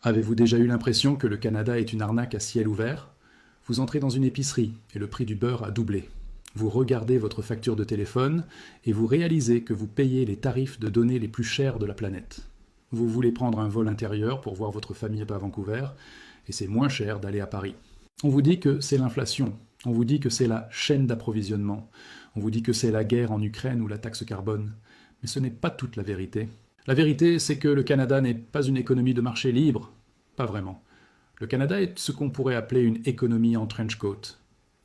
Avez-vous déjà eu l'impression que le Canada est une arnaque à ciel ouvert? Vous entrez dans une épicerie et le prix du beurre a doublé. Vous regardez votre facture de téléphone et vous réalisez que vous payez les tarifs de données les plus chers de la planète. Vous voulez prendre un vol intérieur pour voir votre famille à Vancouver et c'est moins cher d'aller à Paris. On vous dit que c'est l'inflation, on vous dit que c'est la chaîne d'approvisionnement, on vous dit que c'est la guerre en Ukraine ou la taxe carbone. Mais ce n'est pas toute la vérité. La vérité, c'est que le Canada n'est pas une économie de marché libre. Pas vraiment. Le Canada est ce qu'on pourrait appeler une économie en trench coat.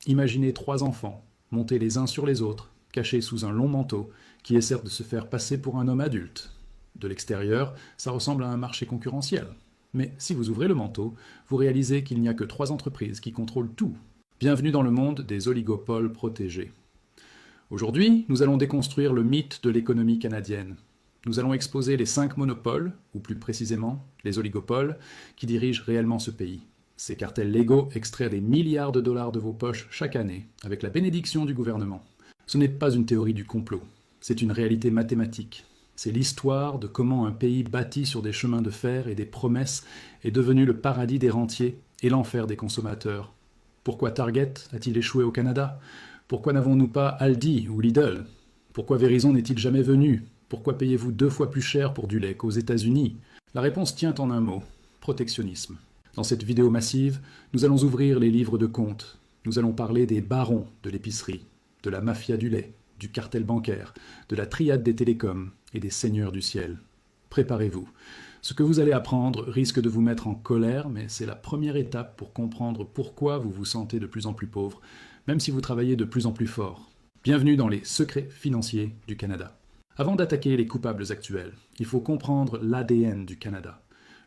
Imaginez 3 enfants, montés les uns sur les autres, cachés sous un long manteau, qui essaient de se faire passer pour un homme adulte. De l'extérieur, ça ressemble à un marché concurrentiel. Mais si vous ouvrez le manteau, vous réalisez qu'il n'y a que 3 entreprises qui contrôlent tout. Bienvenue dans le monde des oligopoles protégés. Aujourd'hui, nous allons déconstruire le mythe de l'économie canadienne. Nous allons exposer les 5 monopoles, ou plus précisément, les oligopoles, qui dirigent réellement ce pays. Ces cartels légaux extraient des milliards de dollars de vos poches chaque année, avec la bénédiction du gouvernement. Ce n'est pas une théorie du complot, c'est une réalité mathématique. C'est l'histoire de comment un pays bâti sur des chemins de fer et des promesses est devenu le paradis des rentiers et l'enfer des consommateurs. Pourquoi Target a-t-il échoué au Canada? Pourquoi n'avons-nous pas Aldi ou Lidl? Pourquoi Verizon n'est-il jamais venu? Pourquoi payez-vous 2 fois plus cher pour du lait qu'aux États-Unis? La réponse tient en un mot, protectionnisme. Dans cette vidéo massive, nous allons ouvrir les livres de comptes. Nous allons parler des barons de l'épicerie, de la mafia du lait, du cartel bancaire, de la triade des télécoms et des seigneurs du ciel. Préparez-vous. Ce que vous allez apprendre risque de vous mettre en colère, mais c'est la première étape pour comprendre pourquoi vous vous sentez de plus en plus pauvre, même si vous travaillez de plus en plus fort. Bienvenue dans les secrets financiers du Canada. Avant d'attaquer les coupables actuels, il faut comprendre l'ADN du Canada.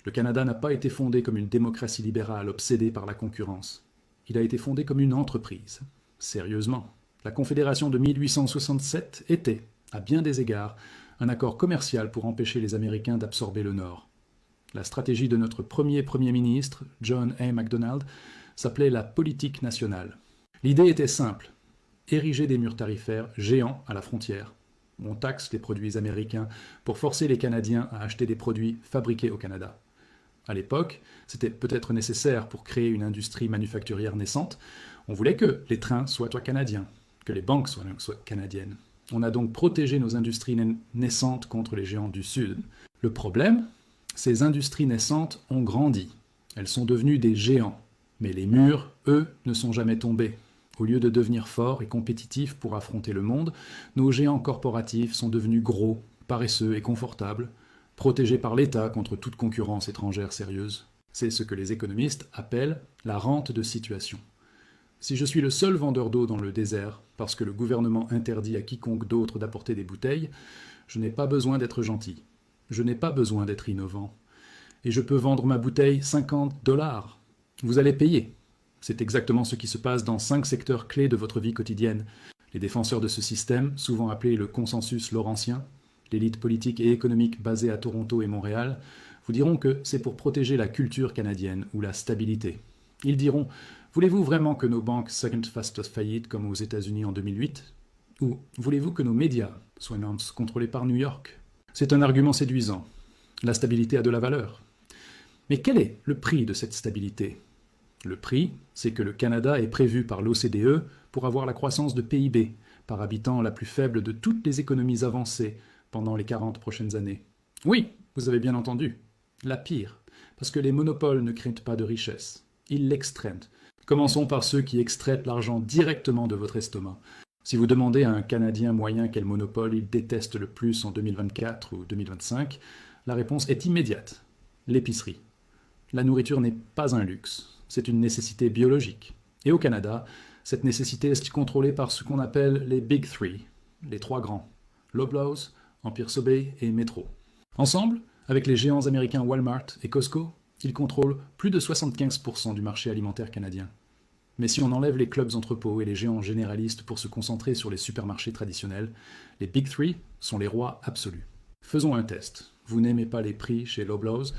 Le Canada n'a pas été fondé comme une démocratie libérale obsédée par la concurrence. Il a été fondé comme une entreprise. Sérieusement. La Confédération de 1867 était, à bien des égards, un accord commercial pour empêcher les Américains d'absorber le Nord. La stratégie de notre premier ministre, John A. Macdonald, s'appelait la politique nationale. L'idée était simple, ériger des murs tarifaires géants à la frontière. On taxe les produits américains pour forcer les Canadiens à acheter des produits fabriqués au Canada. À l'époque, c'était peut-être nécessaire pour créer une industrie manufacturière naissante. On voulait que les trains soient canadiens, que les banques soient canadiennes. On a donc protégé nos industries naissantes contre les géants du Sud. Le problème, ces industries naissantes ont grandi. Elles sont devenues des géants. Mais les murs, eux, ne sont jamais tombés. Au lieu de devenir forts et compétitifs pour affronter le monde, nos géants corporatifs sont devenus gros, paresseux et confortables, protégés par l'État contre toute concurrence étrangère sérieuse. C'est ce que les économistes appellent la rente de situation. Si je suis le seul vendeur d'eau dans le désert, parce que le gouvernement interdit à quiconque d'autre d'apporter des bouteilles, je n'ai pas besoin d'être gentil. Je n'ai pas besoin d'être innovant. Et je peux vendre ma bouteille 50 $. Vous allez payer. C'est exactement ce qui se passe dans 5 secteurs clés de votre vie quotidienne. Les défenseurs de ce système, souvent appelé le consensus laurentien, l'élite politique et économique basée à Toronto et Montréal, vous diront que c'est pour protéger la culture canadienne ou la stabilité. Ils diront « Voulez-vous vraiment que nos banques fassent faillite comme aux États-Unis en 2008 ?» Ou « Voulez-vous que nos médias soient contrôlés par New York ?» C'est un argument séduisant. La stabilité a de la valeur. Mais quel est le prix de cette stabilité ? Le prix, c'est que le Canada est prévu par l'OCDE pour avoir la croissance de PIB par habitant la plus faible de toutes les économies avancées pendant les 40 prochaines années. Oui, vous avez bien entendu, la pire, parce que les monopoles ne créent pas de richesse, ils l'extraient. Commençons par ceux qui extraient l'argent directement de votre estomac. Si vous demandez à un Canadien moyen quel monopole il déteste le plus en 2024 ou 2025, la réponse est immédiate, l'épicerie. La nourriture n'est pas un luxe. C'est une nécessité biologique. Et au Canada, cette nécessité est contrôlée par ce qu'on appelle les Big Three, les 3 grands, Loblaws, Empire Sobeys et Metro. Ensemble, avec les géants américains Walmart et Costco, ils contrôlent plus de 75% du marché alimentaire canadien. Mais si on enlève les clubs entrepôts et les géants généralistes pour se concentrer sur les supermarchés traditionnels, les Big Three sont les rois absolus. Faisons un test. Vous n'aimez pas les prix chez Loblaws,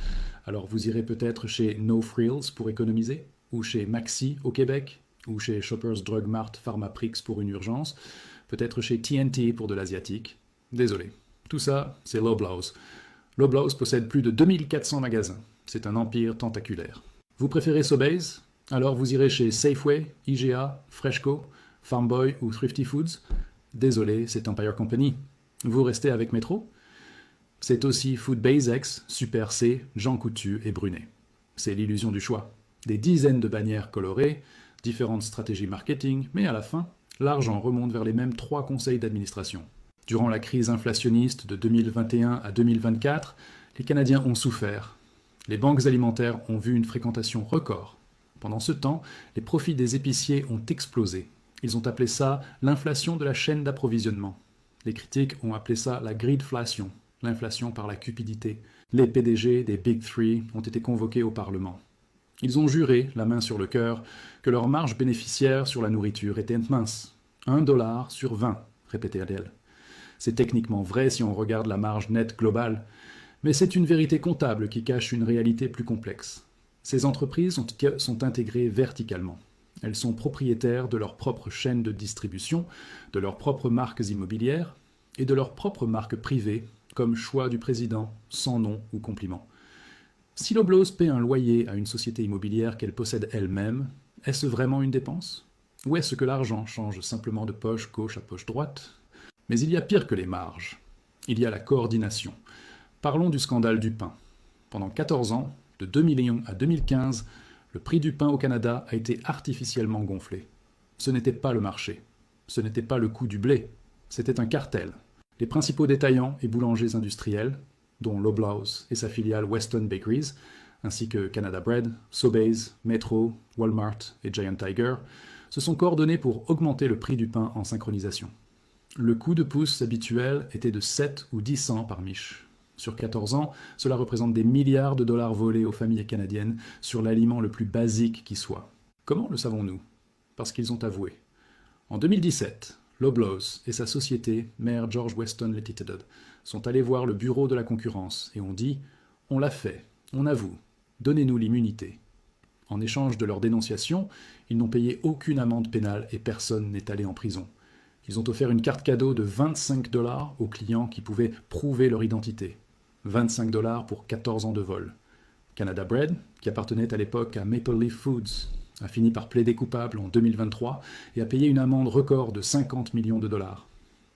alors vous irez peut-être chez No Frills pour économiser, ou chez Maxi au Québec, ou chez Shoppers Drug Mart Pharmaprix pour une urgence, peut-être chez TNT pour de l'asiatique. Désolé. Tout ça, c'est Loblaws. Loblaws possède plus de 2400 magasins. C'est un empire tentaculaire. Vous préférez Sobeys? Alors vous irez chez Safeway, IGA, Freshco, Farm Boy ou Thrifty Foods? Désolé, c'est Empire Company. Vous restez avec Metro? C'est aussi Food Basics, Super C, Jean Coutu et Brunet. C'est l'illusion du choix. Des dizaines de bannières colorées, différentes stratégies marketing, mais à la fin, l'argent remonte vers les mêmes 3 conseils d'administration. Durant la crise inflationniste de 2021 à 2024, les Canadiens ont souffert. Les banques alimentaires ont vu une fréquentation record. Pendant ce temps, les profits des épiciers ont explosé. Ils ont appelé ça l'inflation de la chaîne d'approvisionnement. Les critiques ont appelé ça la greedflation, l'inflation par la cupidité. Les PDG des Big Three ont été convoqués au Parlement. Ils ont juré, la main sur le cœur, que leur marge bénéficiaire sur la nourriture était mince. 1 dollar sur 20, répétait-elle. C'est techniquement vrai si on regarde la marge nette globale, mais c'est une vérité comptable qui cache une réalité plus complexe. Ces entreprises sont intégrées verticalement. Elles sont propriétaires de leur propre chaîne de distribution, de leurs propres marques immobilières et de leurs propres marques privées, comme choix du président, sans nom ou compliment. Si Loblaws paie un loyer à une société immobilière qu'elle possède elle-même, est-ce vraiment une dépense? Ou est-ce que l'argent change simplement de poche gauche à poche droite? Mais il y a pire que les marges. Il y a la coordination. Parlons du scandale du pain. Pendant 14 ans, de 2000 à 2015, le prix du pain au Canada a été artificiellement gonflé. Ce n'était pas le marché. Ce n'était pas le coût du blé. C'était un cartel. Les principaux détaillants et boulangers industriels, dont Loblaws et sa filiale Weston Bakeries, ainsi que Canada Bread, Sobeys, Metro, Walmart et Giant Tiger, se sont coordonnés pour augmenter le prix du pain en synchronisation. Le coup de pouce habituel était de 7 ou 10 cents par miche. Sur 14 ans, cela représente des milliards de dollars volés aux familles canadiennes sur l'aliment le plus basique qui soit. Comment le savons-nous? Parce qu'ils ont avoué. En 2017, Loblaws et sa société, mère George Weston Limited, sont allés voir le bureau de la concurrence et ont dit « On l'a fait, on avoue, donnez-nous l'immunité ». En échange de leur dénonciation, ils n'ont payé aucune amende pénale et personne n'est allé en prison. Ils ont offert une carte cadeau de 25 $ aux clients qui pouvaient prouver leur identité. 25 $ pour 14 ans de vol. Canada Bread, qui appartenait à l'époque à Maple Leaf Foods, a fini par plaider coupable en 2023 et a payé une amende record de 50 millions de dollars.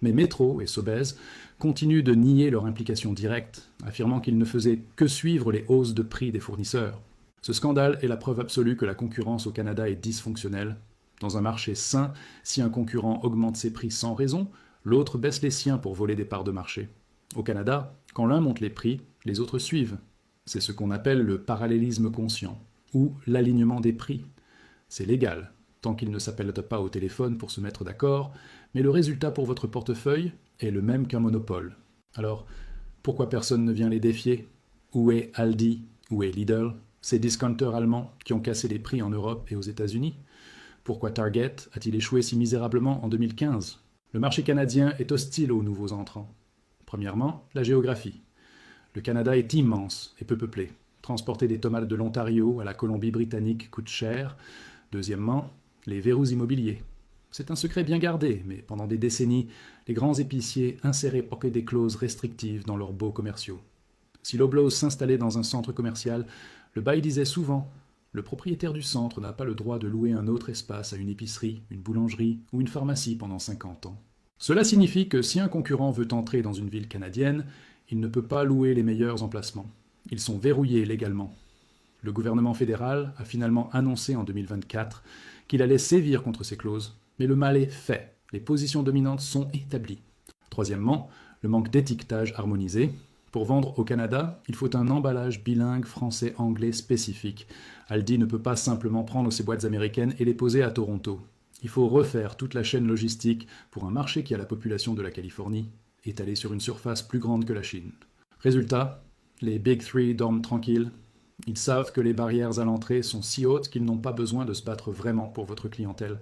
Mais Metro et Sobeys continuent de nier leur implication directe, affirmant qu'ils ne faisaient que suivre les hausses de prix des fournisseurs. Ce scandale est la preuve absolue que la concurrence au Canada est dysfonctionnelle. Dans un marché sain, si un concurrent augmente ses prix sans raison, l'autre baisse les siens pour voler des parts de marché. Au Canada, quand l'un monte les prix, les autres suivent. C'est ce qu'on appelle le parallélisme conscient, ou l'alignement des prix. C'est légal, tant qu'ils ne s'appellent pas au téléphone pour se mettre d'accord, mais le résultat pour votre portefeuille est le même qu'un monopole. Alors, pourquoi personne ne vient les défier? Où est Aldi? Où est Lidl? Ces discounters allemands qui ont cassé les prix en Europe et aux États-Unis? Pourquoi Target a-t-il échoué si misérablement en 2015? Le marché canadien est hostile aux nouveaux entrants. Premièrement, la géographie. Le Canada est immense et peu peuplé. Transporter des tomates de l'Ontario à la Colombie-Britannique coûte cher. Deuxièmement, les verrous immobiliers. C'est un secret bien gardé, mais pendant des décennies, les grands épiciers inséraient des clauses restrictives dans leurs baux commerciaux. Si Loblaws s'installait dans un centre commercial, le bail disait souvent « Le propriétaire du centre n'a pas le droit de louer un autre espace à une épicerie, une boulangerie ou une pharmacie pendant 50 ans. » Cela signifie que si un concurrent veut entrer dans une ville canadienne, il ne peut pas louer les meilleurs emplacements. Ils sont verrouillés légalement. Le gouvernement fédéral a finalement annoncé en 2024 qu'il allait sévir contre ces clauses, mais le mal est fait. Les positions dominantes sont établies. Troisièmement, le manque d'étiquetage harmonisé. Pour vendre au Canada, il faut un emballage bilingue français-anglais spécifique. Aldi ne peut pas simplement prendre ses boîtes américaines et les poser à Toronto. Il faut refaire toute la chaîne logistique pour un marché qui a la population de la Californie, étalé sur une surface plus grande que la Chine. Résultat, les Big Three dorment tranquilles. Ils savent que les barrières à l'entrée sont si hautes qu'ils n'ont pas besoin de se battre vraiment pour votre clientèle.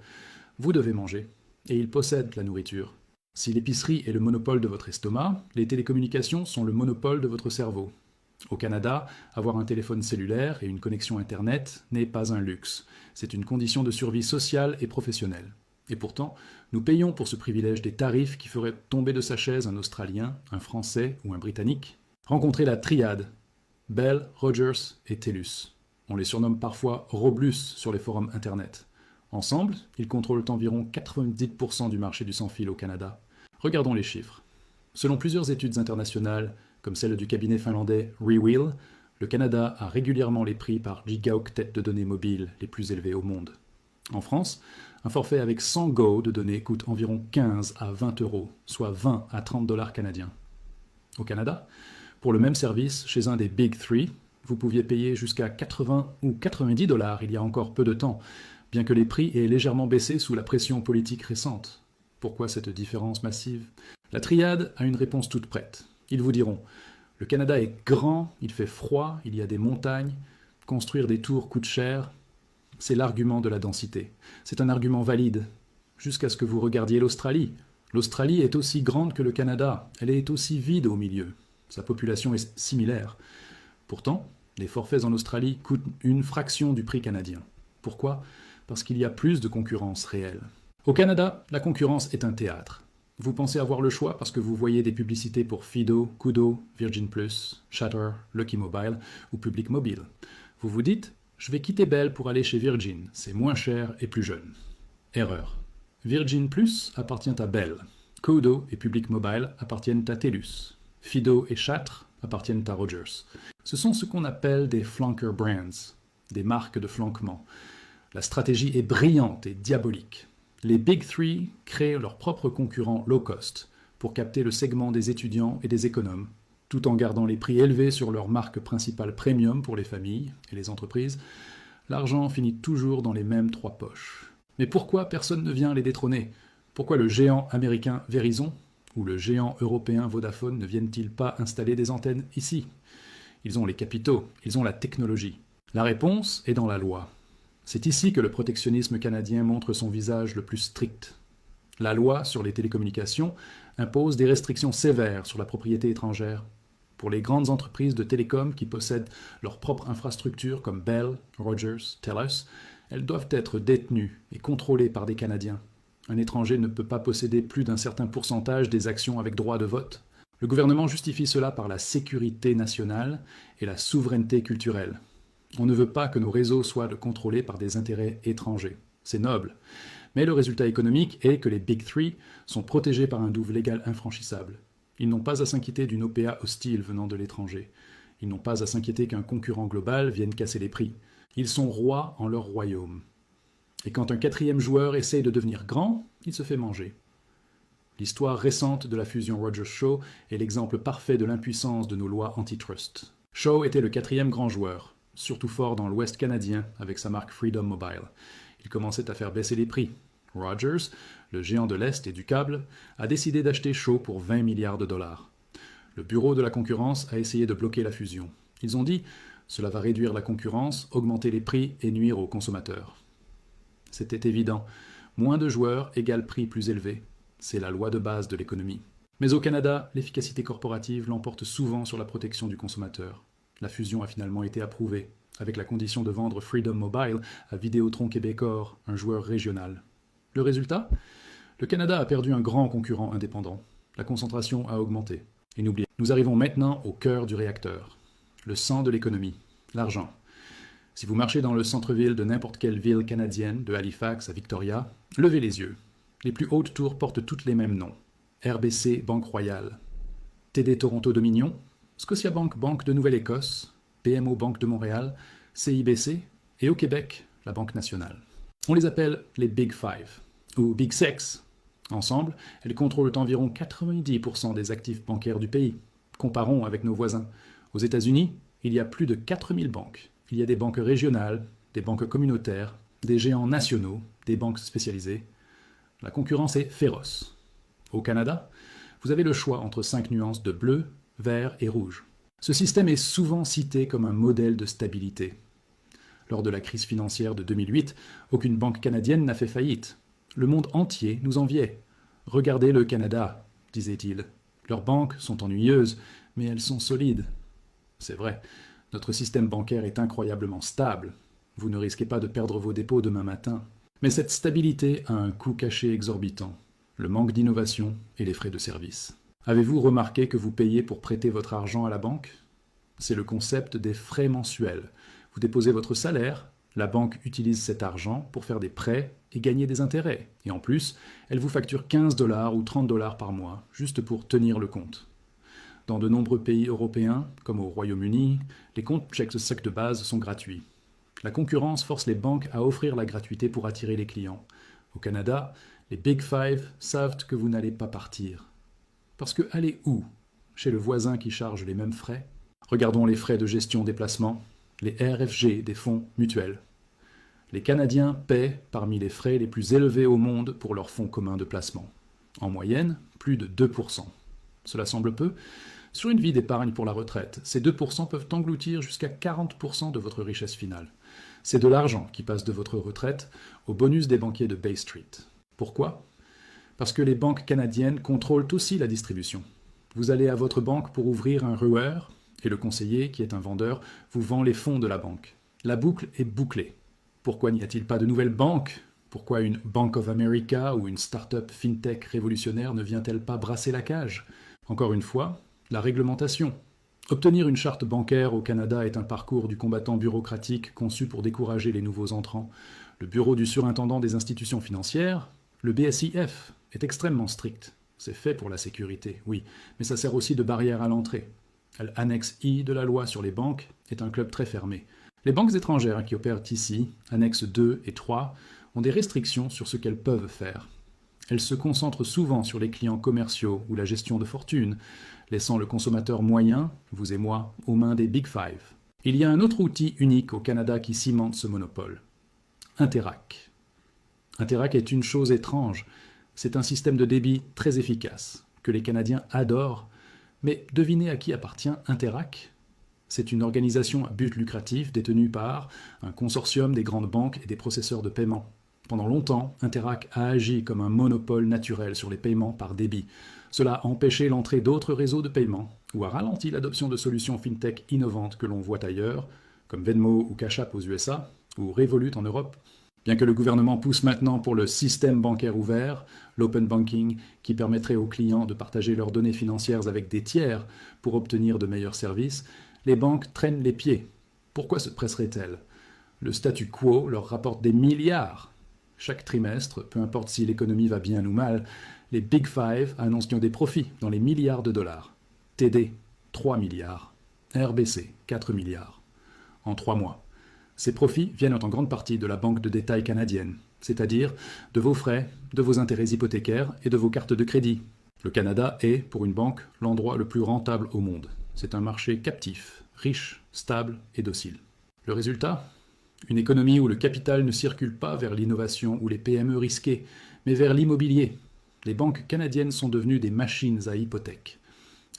Vous devez manger, et ils possèdent la nourriture. Si l'épicerie est le monopole de votre estomac, les télécommunications sont le monopole de votre cerveau. Au Canada, avoir un téléphone cellulaire et une connexion Internet n'est pas un luxe. C'est une condition de survie sociale et professionnelle. Et pourtant, nous payons pour ce privilège des tarifs qui feraient tomber de sa chaise un Australien, un Français ou un Britannique. Rencontrez la triade, Bell, Rogers et TELUS. On les surnomme parfois Roblus sur les forums internet. Ensemble, ils contrôlent environ 90% du marché du sans-fil au Canada. Regardons les chiffres. Selon plusieurs études internationales, comme celle du cabinet finlandais Rewheel, le Canada a régulièrement les prix par gigaoctet de données mobiles les plus élevés au monde. En France, un forfait avec 100 Go de données coûte environ 15 à 20 euros, soit 20 à 30 dollars canadiens. Au Canada, pour le même service, chez un des Big Three, vous pouviez payer jusqu'à 80 ou 90 dollars il y a encore peu de temps, bien que les prix aient légèrement baissé sous la pression politique récente. Pourquoi cette différence massive? La triade a une réponse toute prête. Ils vous diront « Le Canada est grand, il fait froid, il y a des montagnes, construire des tours coûte cher ». C'est l'argument de la densité. C'est un argument valide, jusqu'à ce que vous regardiez l'Australie. L'Australie est aussi grande que le Canada, elle est aussi vide au milieu. Sa population est similaire. Pourtant, les forfaits en Australie coûtent une fraction du prix canadien. Pourquoi? Parce qu'il y a plus de concurrence réelle. Au Canada, la concurrence est un théâtre. Vous pensez avoir le choix parce que vous voyez des publicités pour Fido, Koodo, Virgin Plus, Shatter, Lucky Mobile ou Public Mobile. Vous vous dites « Je vais quitter Bell pour aller chez Virgin, c'est moins cher et plus jeune ». Erreur. Virgin Plus appartient à Bell. Koodo et Public Mobile appartiennent à TELUS. Fido et Shatter appartiennent à Rogers. Ce sont ce qu'on appelle des flanker brands, des marques de flanquement. La stratégie est brillante et diabolique. Les Big Three créent leurs propres concurrents low cost pour capter le segment des étudiants et des économes, tout en gardant les prix élevés sur leurs marques principales premium pour les familles et les entreprises. L'argent finit toujours dans les mêmes trois poches. Mais pourquoi personne ne vient les détrôner? Pourquoi le géant américain Verizon ou le géant européen Vodafone ne viennent-ils pas installer des antennes ici? Ils ont les capitaux, ils ont la technologie. La réponse est dans la loi. C'est ici que le protectionnisme canadien montre son visage le plus strict. La loi sur les télécommunications impose des restrictions sévères sur la propriété étrangère. Pour les grandes entreprises de télécom qui possèdent leur propre infrastructure comme Bell, Rogers, TELUS, elles doivent être détenues et contrôlées par des Canadiens. Un étranger ne peut pas posséder plus d'un certain pourcentage des actions avec droit de vote. Le gouvernement justifie cela par la sécurité nationale et la souveraineté culturelle. On ne veut pas que nos réseaux soient contrôlés par des intérêts étrangers. C'est noble. Mais le résultat économique est que les Big Three sont protégés par un double légal infranchissable. Ils n'ont pas à s'inquiéter d'une OPA hostile venant de l'étranger. Ils n'ont pas à s'inquiéter qu'un concurrent global vienne casser les prix. Ils sont rois en leur royaume. Et quand un quatrième joueur essaye de devenir grand, il se fait manger. L'histoire récente de la fusion Rogers-Shaw est l'exemple parfait de l'impuissance de nos lois antitrust. Shaw était le quatrième grand joueur, surtout fort dans l'Ouest canadien avec sa marque Freedom Mobile. Il commençait à faire baisser les prix. Rogers, le géant de l'Est et du câble, a décidé d'acheter Shaw pour 20 milliards de dollars. Le bureau de la concurrence a essayé de bloquer la fusion. Ils ont dit « Cela va réduire la concurrence, augmenter les prix et nuire aux consommateurs ». C'était évident. Moins de joueurs égale prix plus élevé. C'est la loi de base de l'économie. Mais au Canada, l'efficacité corporative l'emporte souvent sur la protection du consommateur. La fusion a finalement été approuvée, avec la condition de vendre Freedom Mobile à Vidéotron Québecor, un joueur régional. Le résultat? Le Canada a perdu un grand concurrent indépendant. La concentration a augmenté. Et n'oubliez, nous arrivons maintenant au cœur du réacteur. Le sang de l'économie, l'argent. Si vous marchez dans le centre-ville de n'importe quelle ville canadienne, de Halifax à Victoria, levez les yeux. Les plus hautes tours portent toutes les mêmes noms. RBC, Banque Royale. TD Toronto Dominion. Scotiabank, Banque de Nouvelle-Écosse. BMO, Banque de Montréal. CIBC. Et au Québec, la Banque nationale. On les appelle les Big Five, ou Big Six. Ensemble, elles contrôlent environ 90% des actifs bancaires du pays. Comparons avec nos voisins. Aux États-Unis, il y a plus de 4000 banques. Il y a des banques régionales, des banques communautaires, des géants nationaux, des banques spécialisées. La concurrence est féroce. Au Canada, vous avez le choix entre 5 nuances de bleu, vert et rouge. Ce système est souvent cité comme un modèle de stabilité. Lors de la crise financière de 2008, aucune banque canadienne n'a fait faillite. Le monde entier nous enviait. « Regardez le Canada », disait-il. « Leurs banques sont ennuyeuses, mais elles sont solides. » C'est vrai. Notre système bancaire est incroyablement stable. Vous ne risquez pas de perdre vos dépôts demain matin. Mais cette stabilité a un coût caché exorbitant, le manque d'innovation et les frais de service. Avez-vous remarqué que vous payez pour prêter votre argent à la banque? C'est le concept des frais mensuels. Vous déposez votre salaire, la banque utilise cet argent pour faire des prêts et gagner des intérêts. Et en plus, elle vous facture 15 $ ou 30 $ par mois, juste pour tenir le compte. Dans de nombreux pays européens, comme au Royaume-Uni, les comptes chèques de base sont gratuits. La concurrence force les banques à offrir la gratuité pour attirer les clients. Au Canada, les Big Five savent que vous n'allez pas partir. Parce que allez où? Chez le voisin qui charge les mêmes frais? Regardons les frais de gestion des placements, les RFG des fonds mutuels. Les Canadiens paient parmi les frais les plus élevés au monde pour leurs fonds communs de placement. En moyenne, plus de 2%. Cela semble peu. Sur une vie d'épargne pour la retraite, ces 2% peuvent engloutir jusqu'à 40% de votre richesse finale. C'est de l'argent qui passe de votre retraite au bonus des banquiers de Bay Street. Pourquoi? Parce que les banques canadiennes contrôlent aussi la distribution. Vous allez à votre banque pour ouvrir un RUER, et le conseiller, qui est un vendeur, vous vend les fonds de la banque. La boucle est bouclée. Pourquoi n'y a-t-il pas de nouvelles banques? Pourquoi une Bank of America ou une start-up fintech révolutionnaire ne vient-elle pas brasser la cage? Encore une fois, la réglementation. Obtenir une charte bancaire au Canada est un parcours du combattant bureaucratique conçu pour décourager les nouveaux entrants. Le bureau du surintendant des institutions financières, le BSIF, est extrêmement strict. C'est fait pour la sécurité, oui, mais ça sert aussi de barrière à l'entrée. L'annexe I de la loi sur les banques est un club très fermé. Les banques étrangères qui opèrent ici, annexes 2 et 3, ont des restrictions sur ce qu'elles peuvent faire. Elles se concentrent souvent sur les clients commerciaux ou la gestion de fortune, laissant le consommateur moyen, vous et moi, aux mains des Big Five. Il y a un autre outil unique au Canada qui cimente ce monopole. Interac. Interac est une chose étrange. C'est un système de débit très efficace, que les Canadiens adorent. Mais devinez à qui appartient Interac? C'est une organisation à but lucratif détenue par un consortium des grandes banques et des processeurs de paiement. Pendant longtemps, Interac a agi comme un monopole naturel sur les paiements par débit. Cela a empêché l'entrée d'autres réseaux de paiement ou a ralenti l'adoption de solutions fintech innovantes que l'on voit ailleurs, comme Venmo ou Cash App aux USA ou Revolut en Europe. Bien que le gouvernement pousse maintenant pour le système bancaire ouvert, l'open banking, qui permettrait aux clients de partager leurs données financières avec des tiers pour obtenir de meilleurs services, les banques traînent les pieds. Pourquoi se presseraient-elles? Le statu quo leur rapporte des milliards. Chaque trimestre, peu importe si l'économie va bien ou mal, les Big Five annoncent qu'ils ont des profits dans les milliards de dollars. TD, 3 milliards. RBC, 4 milliards. En 3 mois. Ces profits viennent en grande partie de la banque de détail canadienne, c'est-à-dire de vos frais, de vos intérêts hypothécaires et de vos cartes de crédit. Le Canada est, pour une banque, l'endroit le plus rentable au monde. C'est un marché captif, riche, stable et docile. Le résultat? Une économie où le capital ne circule pas vers l'innovation ou les PME risquées, mais vers l'immobilier. Les banques canadiennes sont devenues des machines à hypothèques.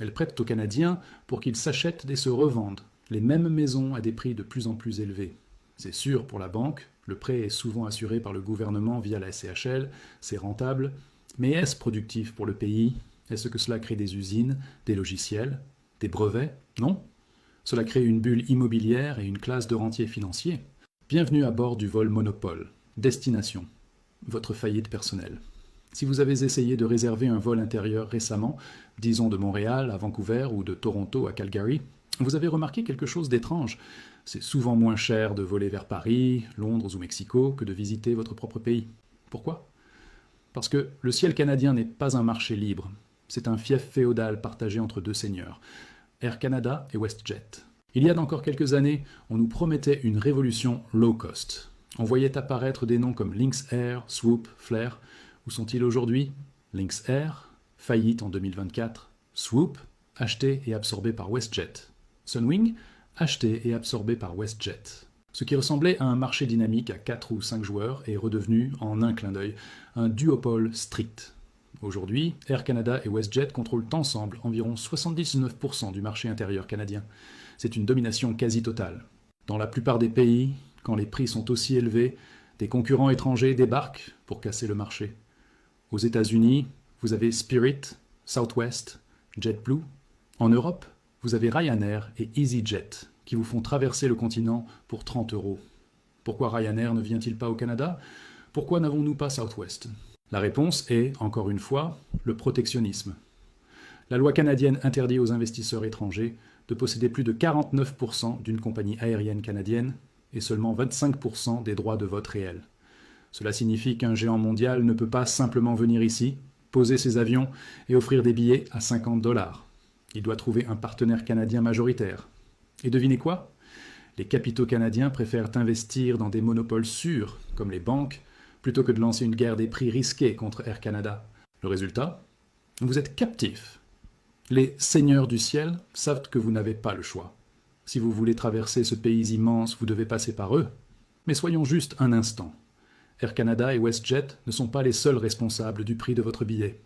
Elles prêtent aux Canadiens pour qu'ils s'achètent et se revendent les mêmes maisons à des prix de plus en plus élevés. C'est sûr pour la banque, le prêt est souvent assuré par le gouvernement via la SCHL, c'est rentable, mais est-ce productif pour le pays? Est-ce que cela crée des usines, des logiciels, des brevets? Non. Cela crée une bulle immobilière et une classe de rentiers financiers. Bienvenue à bord du vol Monopole. Destination. Votre faillite personnelle. Si vous avez essayé de réserver un vol intérieur récemment, disons de Montréal à Vancouver ou de Toronto à Calgary, vous avez remarqué quelque chose d'étrange. C'est souvent moins cher de voler vers Paris, Londres ou Mexico que de visiter votre propre pays. Pourquoi? Parce que le ciel canadien n'est pas un marché libre. C'est un fief féodal partagé entre deux seigneurs, Air Canada et WestJet. Il y a encore quelques années, on nous promettait une révolution low cost. On voyait apparaître des noms comme Lynx Air, Swoop, Flair. Où sont-ils aujourd'hui? Lynx Air, faillite en 2024. Swoop, acheté et absorbé par WestJet. Sunwing, acheté et absorbé par WestJet. Ce qui ressemblait à un marché dynamique à 4 ou 5 joueurs est redevenu, en un clin d'œil, un duopole strict. Aujourd'hui, Air Canada et WestJet contrôlent ensemble environ 79% du marché intérieur canadien. C'est une domination quasi totale. Dans la plupart des pays, quand les prix sont aussi élevés, des concurrents étrangers débarquent pour casser le marché. Aux États-Unis, vous avez Spirit, Southwest, JetBlue. En Europe, vous avez Ryanair et EasyJet qui vous font traverser le continent pour 30 €. Pourquoi Ryanair ne vient-il pas au Canada? Pourquoi n'avons-nous pas Southwest? La réponse est, encore une fois, le protectionnisme. La loi canadienne interdit aux investisseurs étrangers de posséder plus de 49% d'une compagnie aérienne canadienne et seulement 25% des droits de vote réels. Cela signifie qu'un géant mondial ne peut pas simplement venir ici, poser ses avions et offrir des billets à 50 $. Il doit trouver un partenaire canadien majoritaire. Et devinez quoi? Les capitaux canadiens préfèrent investir dans des monopoles sûrs, comme les banques, plutôt que de lancer une guerre des prix risquée contre Air Canada. Le résultat? Vous êtes captif. Les seigneurs du ciel savent que vous n'avez pas le choix. Si vous voulez traverser ce pays immense, vous devez passer par eux. Mais soyons juste un instant. Air Canada et WestJet ne sont pas les seuls responsables du prix de votre billet.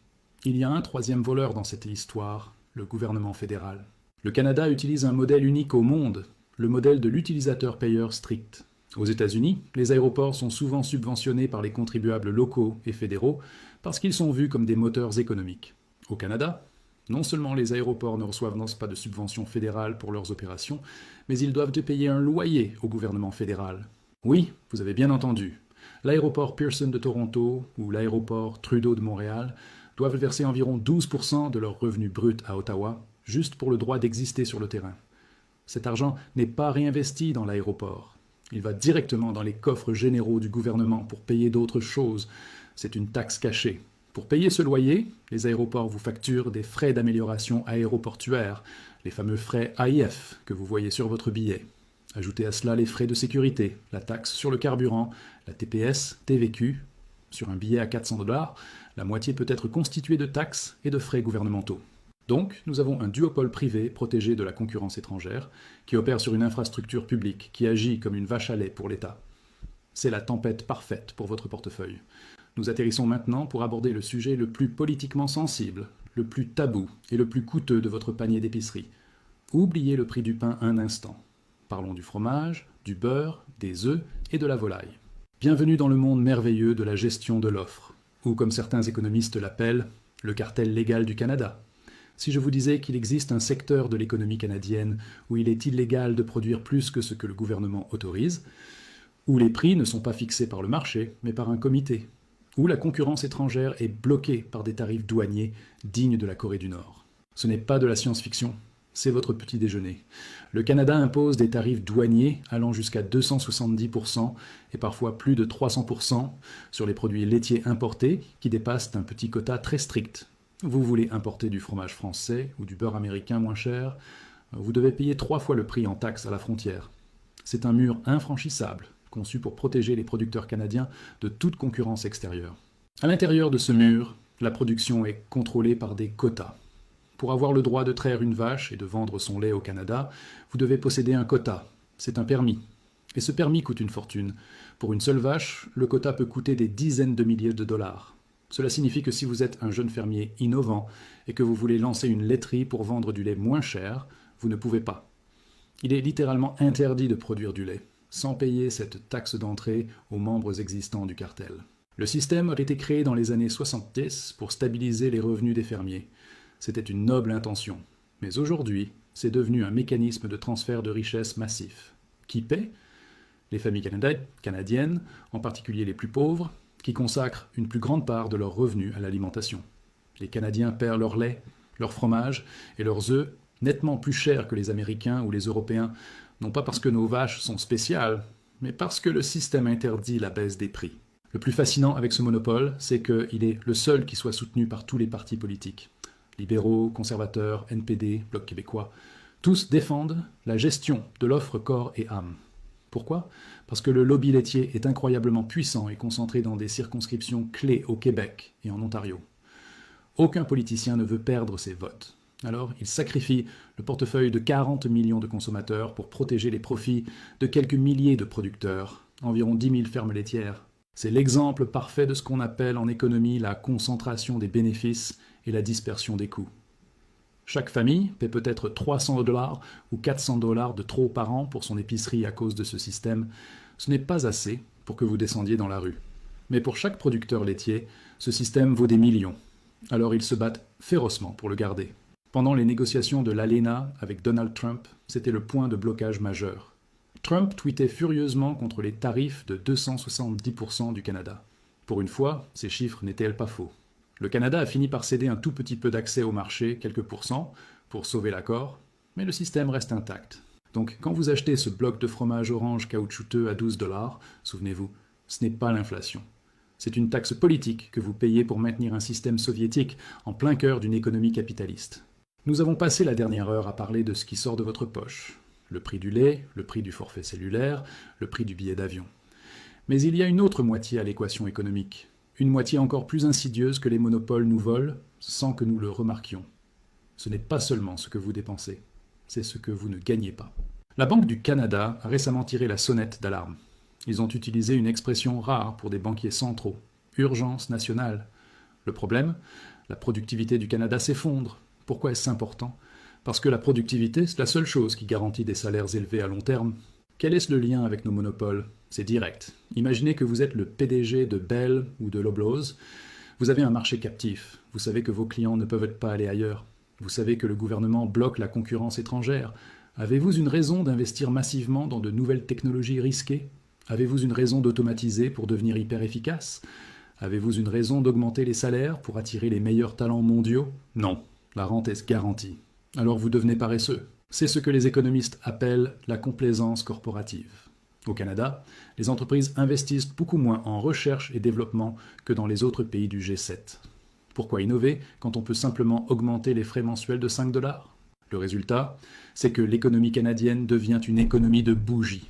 Il y a un troisième voleur dans cette histoire, le gouvernement fédéral. Le Canada utilise un modèle unique au monde, le modèle de l'utilisateur-payeur strict. Aux États-Unis, les aéroports sont souvent subventionnés par les contribuables locaux et fédéraux parce qu'ils sont vus comme des moteurs économiques. Au Canada, non seulement les aéroports ne reçoivent pas de subventions fédérales pour leurs opérations, mais ils doivent payer un loyer au gouvernement fédéral. Oui, vous avez bien entendu. L'aéroport Pearson de Toronto ou l'aéroport Trudeau de Montréal doivent verser environ 12% de leurs revenus bruts à Ottawa, juste pour le droit d'exister sur le terrain. Cet argent n'est pas réinvesti dans l'aéroport. Il va directement dans les coffres généraux du gouvernement pour payer d'autres choses. C'est une taxe cachée. Pour payer ce loyer, les aéroports vous facturent des frais d'amélioration aéroportuaire, les fameux frais AIF que vous voyez sur votre billet. Ajoutez à cela les frais de sécurité, la taxe sur le carburant, la TPS, TVQ. Sur un billet à 400 $, la moitié peut être constituée de taxes et de frais gouvernementaux. Donc, nous avons un duopole privé protégé de la concurrence étrangère, qui opère sur une infrastructure publique, qui agit comme une vache à lait pour l'État. C'est la tempête parfaite pour votre portefeuille. Nous atterrissons maintenant pour aborder le sujet le plus politiquement sensible, le plus tabou et le plus coûteux de votre panier d'épicerie. Oubliez le prix du pain un instant. Parlons du fromage, du beurre, des œufs et de la volaille. Bienvenue dans le monde merveilleux de la gestion de l'offre, ou comme certains économistes l'appellent, le cartel légal du Canada. Si je vous disais qu'il existe un secteur de l'économie canadienne où il est illégal de produire plus que ce que le gouvernement autorise, où les prix ne sont pas fixés par le marché, mais par un comité, où la concurrence étrangère est bloquée par des tarifs douaniers dignes de la Corée du Nord. Ce n'est pas de la science-fiction, c'est votre petit déjeuner. Le Canada impose des tarifs douaniers allant jusqu'à 270% et parfois plus de 300% sur les produits laitiers importés qui dépassent un petit quota très strict. Vous voulez importer du fromage français ou du beurre américain moins cher, vous devez payer 3 fois le prix en taxes à la frontière. C'est un mur infranchissable, conçu pour protéger les producteurs canadiens de toute concurrence extérieure. À l'intérieur de ce mur, la production est contrôlée par des quotas. Pour avoir le droit de traire une vache et de vendre son lait au Canada, vous devez posséder un quota. C'est un permis. Et ce permis coûte une fortune. Pour une seule vache, le quota peut coûter des dizaines de milliers de dollars. Cela signifie que si vous êtes un jeune fermier innovant et que vous voulez lancer une laiterie pour vendre du lait moins cher, vous ne pouvez pas. Il est littéralement interdit de produire du lait, sans payer cette taxe d'entrée aux membres existants du cartel. Le système a été créé dans les années 70 pour stabiliser les revenus des fermiers. C'était une noble intention. Mais aujourd'hui, c'est devenu un mécanisme de transfert de richesse massif. Qui paie? Les familles canadiennes, en particulier les plus pauvres, qui consacrent une plus grande part de leurs revenus à l'alimentation. Les Canadiens perdent leur lait, leur fromage et leurs œufs nettement plus chers que les Américains ou les Européens, non pas parce que nos vaches sont spéciales, mais parce que le système interdit la baisse des prix. Le plus fascinant avec ce monopole, c'est qu'il est le seul qui soit soutenu par tous les partis politiques. Libéraux, conservateurs, NPD, Bloc québécois, tous défendent la gestion de l'offre corps et âme. Pourquoi? Parce que le lobby laitier est incroyablement puissant et concentré dans des circonscriptions clés au Québec et en Ontario. Aucun politicien ne veut perdre ses votes. Alors, il sacrifie le portefeuille de 40 millions de consommateurs pour protéger les profits de quelques milliers de producteurs, environ 10 000 fermes laitières. C'est l'exemple parfait de ce qu'on appelle en économie la concentration des bénéfices et la dispersion des coûts. Chaque famille paie peut-être 300 $ ou 400 $ de trop par an pour son épicerie à cause de ce système. Ce n'est pas assez pour que vous descendiez dans la rue. Mais pour chaque producteur laitier, ce système vaut des millions. Alors ils se battent férocement pour le garder. Pendant les négociations de l'ALENA avec Donald Trump, c'était le point de blocage majeur. Trump tweetait furieusement contre les tarifs de 270% du Canada. Pour une fois, ces chiffres n'étaient pas faux. Le Canada a fini par céder un tout petit peu d'accès au marché, quelques pourcents, pour sauver l'accord, mais le système reste intact. Donc quand vous achetez ce bloc de fromage orange caoutchouteux à 12 $, souvenez-vous, ce n'est pas l'inflation. C'est une taxe politique que vous payez pour maintenir un système soviétique en plein cœur d'une économie capitaliste. Nous avons passé la dernière heure à parler de ce qui sort de votre poche. Le prix du lait, le prix du forfait cellulaire, le prix du billet d'avion. Mais il y a une autre moitié à l'équation économique. Une moitié encore plus insidieuse que les monopoles nous volent sans que nous le remarquions. Ce n'est pas seulement ce que vous dépensez, c'est ce que vous ne gagnez pas. La Banque du Canada a récemment tiré la sonnette d'alarme. Ils ont utilisé une expression rare pour des banquiers centraux. Urgence nationale. Le problème, la productivité du Canada s'effondre. Pourquoi est-ce important ? Parce que la productivité, c'est la seule chose qui garantit des salaires élevés à long terme. Quel est le lien avec nos monopoles ? C'est direct. Imaginez que vous êtes le PDG de Bell ou de Loblaws. Vous avez un marché captif. Vous savez que vos clients ne peuvent pas aller ailleurs. Vous savez que le gouvernement bloque la concurrence étrangère. Avez-vous une raison d'investir massivement dans de nouvelles technologies risquées ? Avez-vous une raison d'automatiser pour devenir hyper efficace ? Avez-vous une raison d'augmenter les salaires pour attirer les meilleurs talents mondiaux ? Non, la rente est garantie. Alors vous devenez paresseux. C'est ce que les économistes appellent la complaisance corporative. Au Canada, les entreprises investissent beaucoup moins en recherche et développement que dans les autres pays du G7. Pourquoi innover quand on peut simplement augmenter les frais mensuels de 5 $? Le résultat, c'est que l'économie canadienne devient une économie de bougies.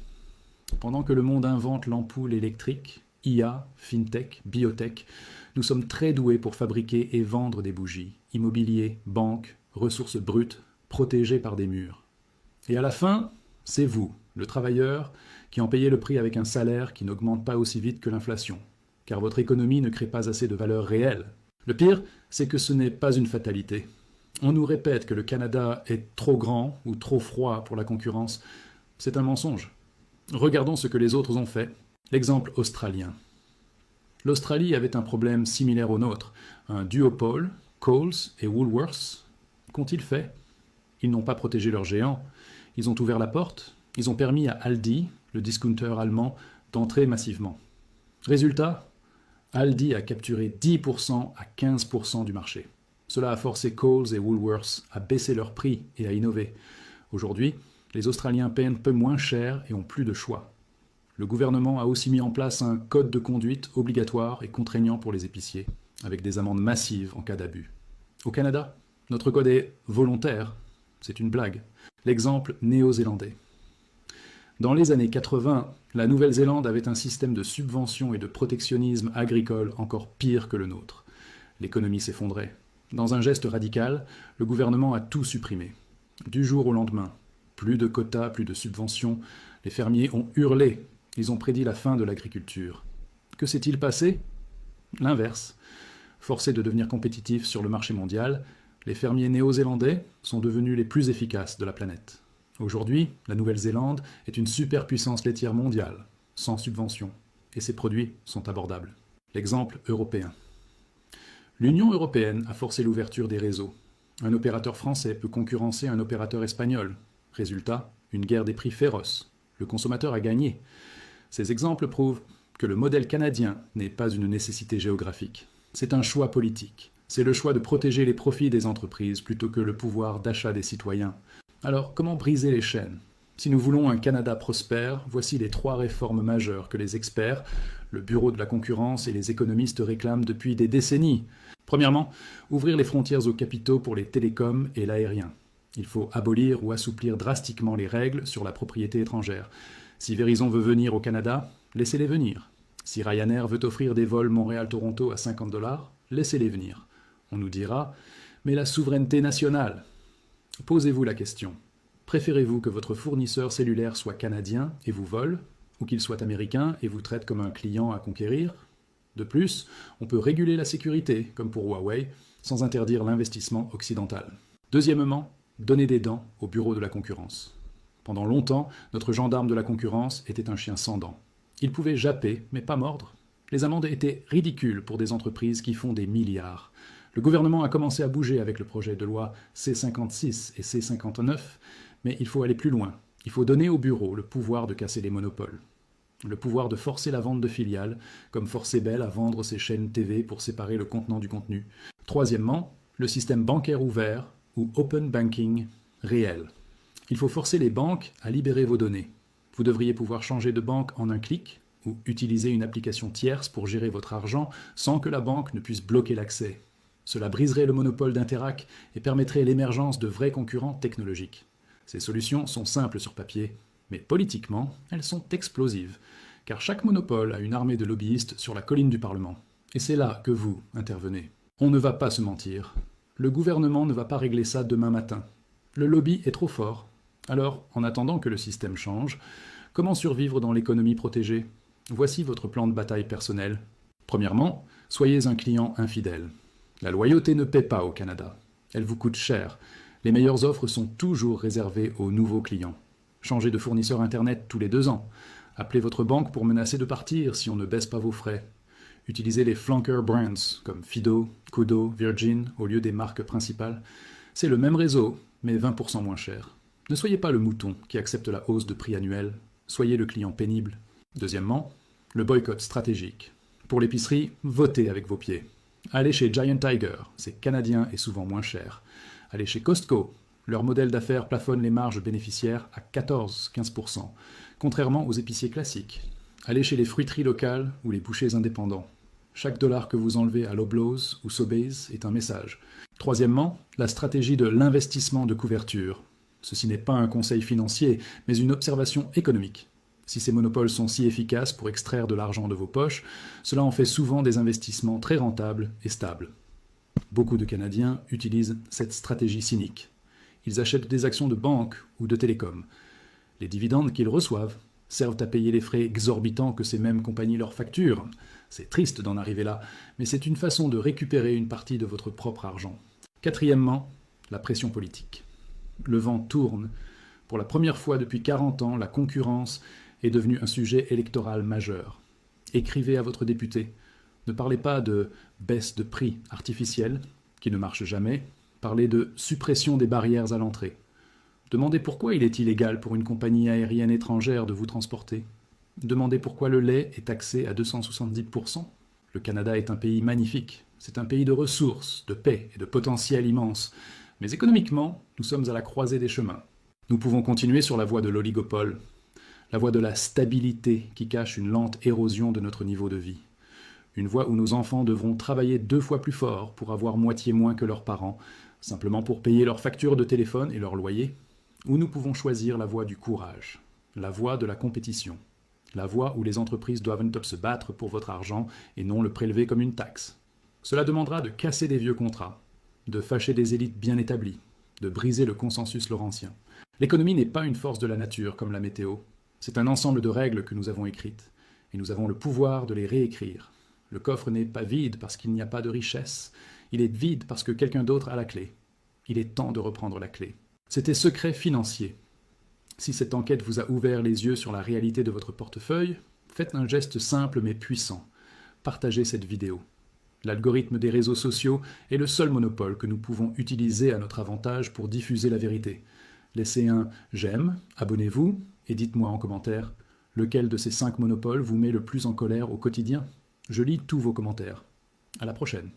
Pendant que le monde invente l'ampoule électrique, IA, FinTech, Biotech, nous sommes très doués pour fabriquer et vendre des bougies, immobilier, banques, ressources brutes, protégées par des murs. Et à la fin, c'est vous, le travailleur, qui en payez le prix avec un salaire qui n'augmente pas aussi vite que l'inflation, car votre économie ne crée pas assez de valeur réelle. Le pire, c'est que ce n'est pas une fatalité. On nous répète que le Canada est trop grand ou trop froid pour la concurrence. C'est un mensonge. Regardons ce que les autres ont fait. L'exemple australien. L'Australie avait un problème similaire au nôtre, un duopole, Coles et Woolworths. Qu'ont-ils fait ? Ils n'ont pas protégé leurs géants. Ils ont ouvert la porte. Ils ont permis à Aldi, le discounter allemand, d'entrer massivement. Résultat, Aldi a capturé 10% à 15% du marché. Cela a forcé Coles et Woolworths à baisser leurs prix et à innover. Aujourd'hui, les Australiens paient un peu moins cher et ont plus de choix. Le gouvernement a aussi mis en place un code de conduite obligatoire et contraignant pour les épiciers, avec des amendes massives en cas d'abus. Au Canada, notre code est volontaire. C'est une blague. L'exemple néo-zélandais. Dans les années 80, la Nouvelle-Zélande avait un système de subventions et de protectionnisme agricole encore pire que le nôtre. L'économie s'effondrait. Dans un geste radical, le gouvernement a tout supprimé. Du jour au lendemain, plus de quotas, plus de subventions. Les fermiers ont hurlé. Ils ont prédit la fin de l'agriculture. Que s'est-il passé ? L'inverse. Forcés de devenir compétitifs sur le marché mondial, les fermiers néo-zélandais sont devenus les plus efficaces de la planète. Aujourd'hui, la Nouvelle-Zélande est une superpuissance laitière mondiale, sans subvention, et ses produits sont abordables. L'exemple européen. L'Union européenne a forcé l'ouverture des réseaux. Un opérateur français peut concurrencer un opérateur espagnol. Résultat, une guerre des prix féroce. Le consommateur a gagné. Ces exemples prouvent que le modèle canadien n'est pas une nécessité géographique. C'est un choix politique. C'est le choix de protéger les profits des entreprises plutôt que le pouvoir d'achat des citoyens. Alors, comment briser les chaînes ? Si nous voulons un Canada prospère, voici les 3 réformes majeures que les experts, le Bureau de la concurrence et les économistes réclament depuis des décennies. Premièrement, ouvrir les frontières aux capitaux pour les télécoms et l'aérien. Il faut abolir ou assouplir drastiquement les règles sur la propriété étrangère. Si Verizon veut venir au Canada, laissez-les venir. Si Ryanair veut offrir des vols Montréal-Toronto à 50 $, laissez-les venir. On nous dira « mais la souveraineté nationale ». Posez-vous la question. Préférez-vous que votre fournisseur cellulaire soit canadien et vous vole, ou qu'il soit américain et vous traite comme un client à conquérir ? De plus, on peut réguler la sécurité, comme pour Huawei, sans interdire l'investissement occidental. Deuxièmement, donner des dents au Bureau de la concurrence. Pendant longtemps, notre gendarme de la concurrence était un chien sans dents. Il pouvait japper, mais pas mordre. Les amendes étaient ridicules pour des entreprises qui font des milliards. Le gouvernement a commencé à bouger avec le projet de loi C-56 et C-59, mais il faut aller plus loin. Il faut donner au bureau le pouvoir de casser les monopoles. Le pouvoir de forcer la vente de filiales, comme forcer Bell à vendre ses chaînes TV pour séparer le contenant du contenu. Troisièmement, le système bancaire ouvert ou open banking réel. Il faut forcer les banques à libérer vos données. Vous devriez pouvoir changer de banque en un clic ou utiliser une application tierce pour gérer votre argent sans que la banque ne puisse bloquer l'accès. Cela briserait le monopole d'Interac et permettrait l'émergence de vrais concurrents technologiques. Ces solutions sont simples sur papier, mais politiquement, elles sont explosives, car chaque monopole a une armée de lobbyistes sur la colline du Parlement. Et c'est là que vous intervenez. On ne va pas se mentir. Le gouvernement ne va pas régler ça demain matin. Le lobby est trop fort. Alors, en attendant que le système change, comment survivre dans l'économie protégée? Voici votre plan de bataille personnel. Premièrement, soyez un client infidèle. La loyauté ne paie pas au Canada. Elle vous coûte cher. Les meilleures offres sont toujours réservées aux nouveaux clients. Changez de fournisseur Internet tous les 2 ans. Appelez votre banque pour menacer de partir si on ne baisse pas vos frais. Utilisez les flanker brands comme Fido, Koodo, Virgin au lieu des marques principales. C'est le même réseau, mais 20% moins cher. Ne soyez pas le mouton qui accepte la hausse de prix annuelle. Soyez le client pénible. Deuxièmement, le boycott stratégique. Pour l'épicerie, votez avec vos pieds. Allez chez Giant Tiger, c'est canadien et souvent moins cher. Allez chez Costco, leur modèle d'affaires plafonne les marges bénéficiaires à 14-15%, contrairement aux épiciers classiques. Allez chez les fruiteries locales ou les bouchers indépendants. Chaque dollar que vous enlevez à Loblaws ou Sobeys est un message. Troisièmement, la stratégie de l'investissement de couverture. Ceci n'est pas un conseil financier, mais une observation économique. Si ces monopoles sont si efficaces pour extraire de l'argent de vos poches, cela en fait souvent des investissements très rentables et stables. Beaucoup de Canadiens utilisent cette stratégie cynique. Ils achètent des actions de banque ou de télécom. Les dividendes qu'ils reçoivent servent à payer les frais exorbitants que ces mêmes compagnies leur facturent. C'est triste d'en arriver là, mais c'est une façon de récupérer une partie de votre propre argent. Quatrièmement, la pression politique. Le vent tourne. Pour la première fois depuis 40 ans, la concurrence est devenue un sujet électoral majeur. Écrivez à votre député. Ne parlez pas de baisse de prix artificielle, qui ne marche jamais. Parlez de suppression des barrières à l'entrée. Demandez pourquoi il est illégal pour une compagnie aérienne étrangère de vous transporter. Demandez pourquoi le lait est taxé à 270%. Le Canada est un pays magnifique. C'est un pays de ressources, de paix et de potentiel immense. Mais économiquement, nous sommes à la croisée des chemins. Nous pouvons continuer sur la voie de l'oligopole, la voie de la stabilité qui cache une lente érosion de notre niveau de vie. Une voie où nos enfants devront travailler 2 fois plus fort pour avoir moitié moins que leurs parents, simplement pour payer leurs factures de téléphone et leur loyer. Ou nous pouvons choisir la voie du courage, la voie de la compétition, la voie où les entreprises doivent se battre pour votre argent et non le prélever comme une taxe. Cela demandera de casser des vieux contrats, de fâcher des élites bien établies, de briser le consensus laurentien. L'économie n'est pas une force de la nature comme la météo. C'est un ensemble de règles que nous avons écrites, et nous avons le pouvoir de les réécrire. Le coffre n'est pas vide parce qu'il n'y a pas de richesse, il est vide parce que quelqu'un d'autre a la clé. Il est temps de reprendre la clé. C'était Secret financier. Si cette enquête vous a ouvert les yeux sur la réalité de votre portefeuille, faites un geste simple mais puissant. Partagez cette vidéo. L'algorithme des réseaux sociaux est le seul monopole que nous pouvons utiliser à notre avantage pour diffuser la vérité. Laissez un j'aime, abonnez-vous et dites-moi en commentaire lequel de ces 5 monopoles vous met le plus en colère au quotidien. Je lis tous vos commentaires. À la prochaine.